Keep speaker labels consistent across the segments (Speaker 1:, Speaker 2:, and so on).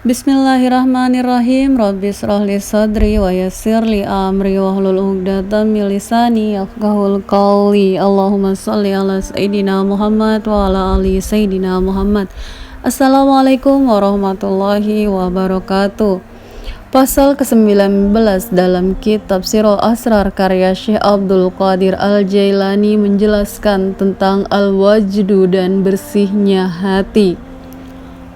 Speaker 1: Bismillahirrahmanirrahim. Rabbi shrah li sadri wa yassir li amri wahlul 'uqdatam min lisani yafqahul qawli. Allahumma shalli ala sayyidina Muhammad wa ala ali sayyidina Muhammad. Assalamualaikum warahmatullahi wabarakatuh. Pasal ke-19 dalam kitab Sirul Asrar karya Syekh Abdul Qadir Al-Jailani menjelaskan tentang al-wajdu dan bersihnya hati.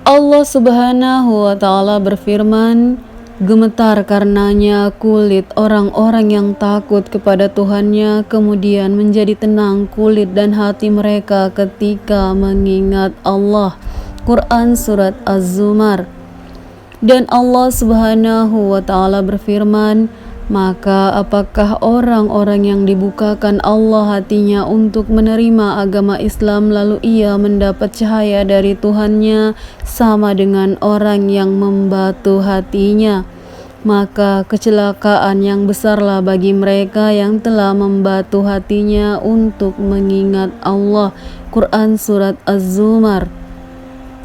Speaker 1: Allah Subhanahu wa Ta'ala berfirman, gemetar karenanya kulit orang-orang yang takut kepada Tuhannya, kemudian menjadi tenang kulit dan hati mereka ketika mengingat Allah. Quran Surat Az-Zumar. Dan Allah Subhanahu wa Ta'ala berfirman, maka apakah orang-orang yang dibukakan Allah hatinya untuk menerima agama Islam lalu ia mendapat cahaya dari Tuhannya sama dengan orang yang membatu hatinya? Maka kecelakaan yang besarlah bagi mereka yang telah membatu hatinya untuk mengingat Allah. Quran Surat Az-Zumar.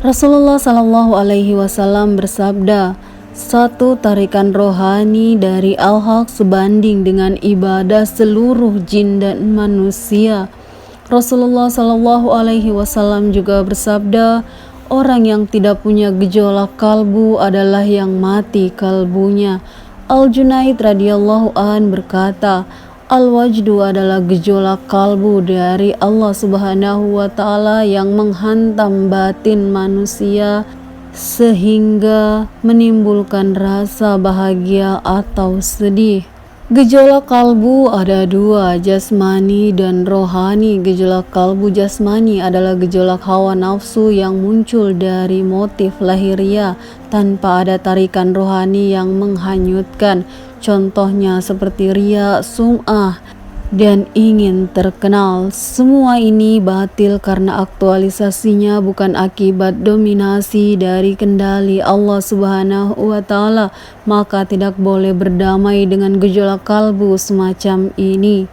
Speaker 1: Rasulullah Shallallahu Alaihi Wasallam bersabda, satu tarikan rohani dari al-haq sebanding dengan ibadah seluruh jin dan manusia. Rasulullah Shallallahu Alaihi Wasallam juga bersabda, orang yang tidak punya gejolak kalbu adalah yang mati kalbunya. Al-Junaid radhiyallahu an berkata, al-wajdu adalah gejolak kalbu dari Allah Subhanahu wa Ta'ala yang menghantam batin manusia sehingga menimbulkan rasa bahagia atau sedih. Gejolak kalbu ada dua, jasmani dan rohani. Gejolak kalbu jasmani adalah gejolak hawa nafsu yang muncul dari motif lahiriah tanpa ada tarikan rohani yang menghanyutkan. Contohnya seperti riya, sum'ah, dan ingin terkenal. Semua ini batil karena aktualisasinya bukan akibat dominasi dari kendali Allah Subhanahu wa Ta'ala. Maka tidak boleh berdamai dengan gejolak kalbu semacam ini.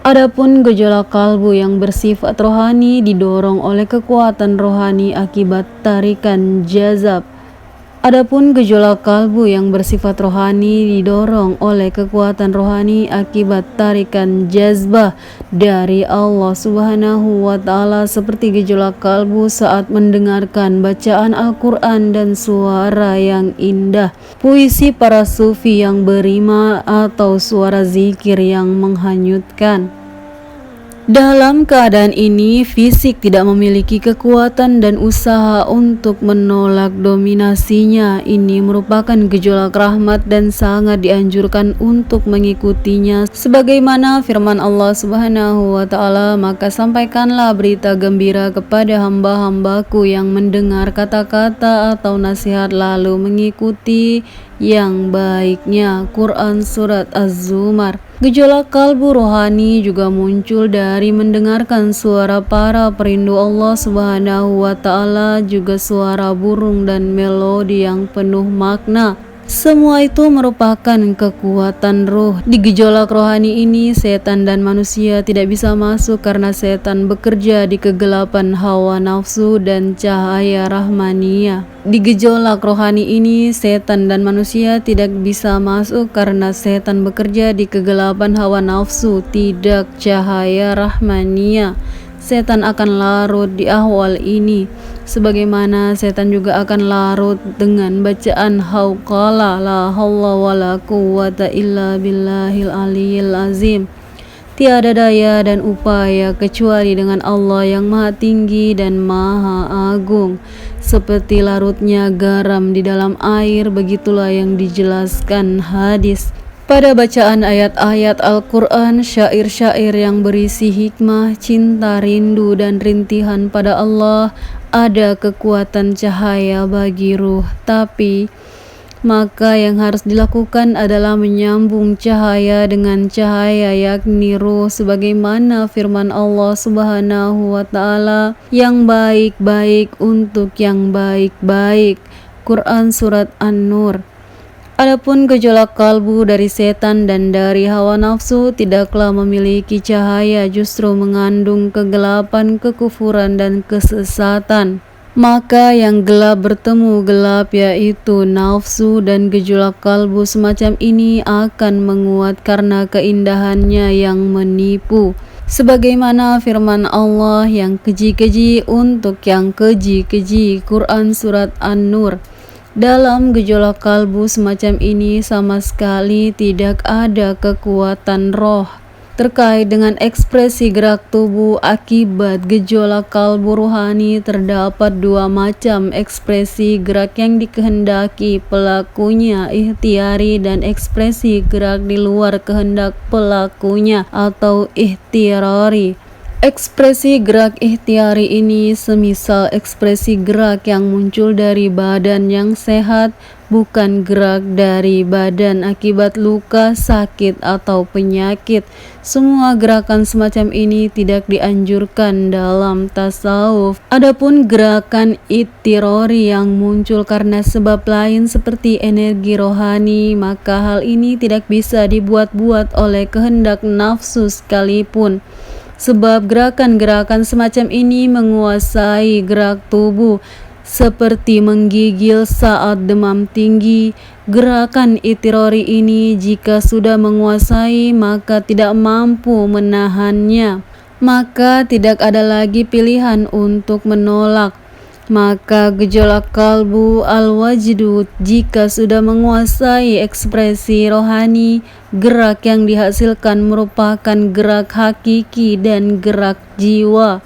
Speaker 1: Adapun gejolak kalbu yang bersifat rohani didorong oleh kekuatan rohani akibat tarikan jazab. Adapun gejolak kalbu yang bersifat rohani didorong oleh kekuatan rohani akibat tarikan jazbah dari Allah Subhanahu wa Ta'ala, seperti gejolak kalbu saat mendengarkan bacaan Al-Quran dan suara yang indah, puisi para sufi yang berima, atau suara zikir yang menghanyutkan. Dalam keadaan ini, fisik tidak memiliki kekuatan dan usaha untuk menolak dominasinya. Ini merupakan gejolak rahmat dan sangat dianjurkan untuk mengikutinya. Sebagaimana firman Allah Subhanahu wa Ta'ala, maka sampaikanlah berita gembira kepada hamba-hambaku yang mendengar kata-kata atau nasihat lalu mengikuti yang baiknya. Quran Surat Az-Zumar. Gejolak kalbu rohani juga muncul dari mendengarkan suara para perindu Allah Subhanahu wa Ta'ala, juga suara burung dan melodi yang penuh makna. Semua itu merupakan kekuatan ruh. Di gejolak rohani ini, setan dan manusia tidak bisa masuk karena setan bekerja di kegelapan hawa nafsu dan cahaya rahmaniyah. Di gejolak rohani ini, setan dan manusia tidak bisa masuk karena setan bekerja di kegelapan hawa nafsu, tidak cahaya rahmaniyah. Setan akan larut di ahwal ini, sebagaimana setan juga akan larut dengan bacaan hauqala la haula wala quwwata illa billahil aliyil azim. Tiada daya dan upaya kecuali dengan Allah yang maha tinggi dan maha agung. Seperti larutnya garam di dalam air, begitulah yang dijelaskan hadis. Pada bacaan ayat-ayat Al-Quran, syair-syair yang berisi hikmah, cinta, rindu, dan rintihan pada Allah, ada kekuatan cahaya bagi ruh. Tapi maka yang harus dilakukan adalah menyambung cahaya dengan cahaya, yakni ruh, sebagaimana firman Allah Subhanahu wa Ta'ala, yang baik-baik untuk yang baik-baik. Quran Surat An-Nur. Adapun gejolak kalbu dari setan dan dari hawa nafsu tidaklah memiliki cahaya, justru mengandung kegelapan, kekufuran, dan kesesatan. Maka yang gelap bertemu gelap, yaitu nafsu dan gejolak kalbu semacam ini akan menguat karena keindahannya yang menipu. Sebagaimana firman Allah yang keji-keji untuk yang keji-keji, Quran Surat An-Nur. Dalam gejolak kalbu semacam ini sama sekali tidak ada kekuatan roh. Terkait dengan ekspresi gerak tubuh akibat gejolak kalbu rohani, terdapat dua macam ekspresi gerak yang dikehendaki pelakunya, ikhtiari, dan ekspresi gerak di luar kehendak pelakunya atau ikhtiari. Ekspresi gerak ikhtiari ini semisal ekspresi gerak yang muncul dari badan yang sehat, bukan gerak dari badan akibat luka, sakit, atau penyakit. Semua gerakan semacam ini tidak dianjurkan dalam tasawuf. Adapun gerakan ikhtiari yang muncul karena sebab lain seperti energi rohani, maka hal ini tidak bisa dibuat-buat oleh kehendak nafsu sekalipun. Sebab gerakan-gerakan semacam ini menguasai gerak tubuh seperti menggigil saat demam tinggi. Gerakan itirori ini jika sudah menguasai maka tidak mampu menahannya, maka tidak ada lagi pilihan untuk menolak. Maka gejolak kalbu al-wajdu jika sudah menguasai ekspresi rohani, gerak yang dihasilkan merupakan gerak hakiki dan gerak jiwa.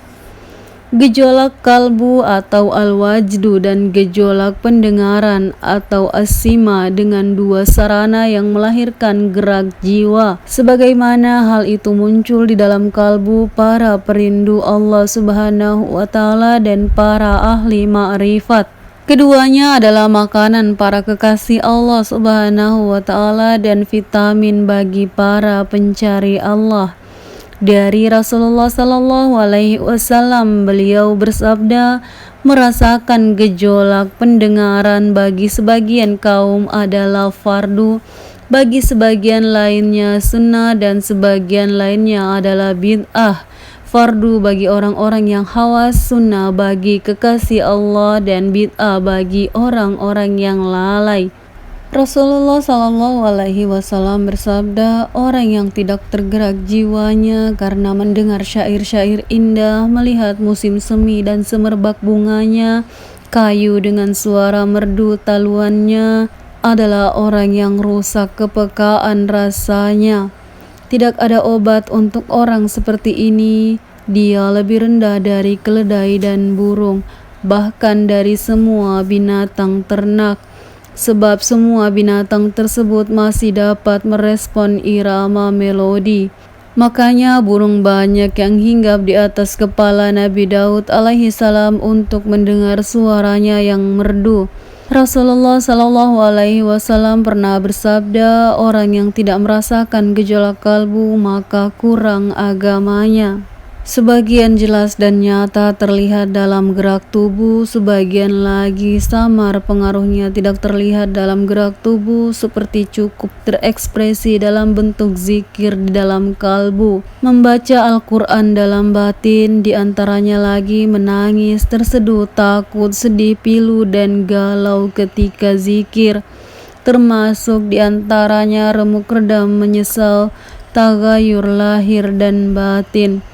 Speaker 1: Gejolak kalbu atau al-wajdu dan gejolak pendengaran atau as-sima dengan dua sarana yang melahirkan gerak jiwa. Sebagaimana hal itu muncul di dalam kalbu para perindu Allah Subhanahu wa Ta'ala dan para ahli ma'rifat. Keduanya adalah makanan para kekasih Allah Subhanahu wa Ta'ala dan vitamin bagi para pencari Allah. Dari Rasulullah Sallallahu Alaihi Wasallam, beliau bersabda, merasakan gejolak pendengaran bagi sebagian kaum adalah fardu, bagi sebagian lainnya sunnah, dan sebagian lainnya adalah bid'ah. Fardu bagi orang-orang yang hawas, sunnah bagi kekasih Allah, dan bid'ah bagi orang-orang yang lalai. Rasulullah Shallallahu Alaihi Wasallam bersabda, orang yang tidak tergerak jiwanya karena mendengar syair-syair indah, melihat musim semi dan semerbak bunganya, kayu dengan suara merdu taluannya, adalah orang yang rusak kepekaan rasanya. Tidak ada obat untuk orang seperti ini. Dia lebih rendah dari keledai dan burung, bahkan dari semua binatang ternak. Sebab semua binatang tersebut masih dapat merespon irama melodi. Makanya burung banyak yang hinggap di atas kepala Nabi Daud alaihi salam untuk mendengar suaranya yang merdu. Rasulullah Shallallahu Alaihi Wasallam pernah bersabda, orang yang tidak merasakan gejolak kalbu maka kurang agamanya. Sebagian jelas dan nyata terlihat dalam gerak tubuh, sebagian lagi samar pengaruhnya tidak terlihat dalam gerak tubuh, seperti cukup terekspresi dalam bentuk zikir di dalam kalbu, membaca Al-Quran dalam batin, diantaranya lagi menangis, terseduh, takut, sedih, pilu, dan galau ketika zikir, termasuk diantaranya remuk redam, menyesal, tagayur lahir dan batin.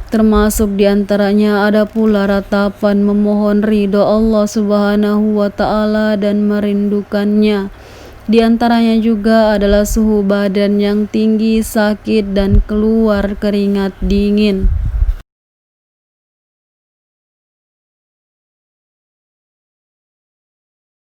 Speaker 1: Termasuk diantaranya ada pula ratapan memohon ridho Allah Subhanahu wa Ta'ala dan merindukannya. Di antaranya juga adalah suhu badan yang tinggi, sakit, dan keluar keringat dingin.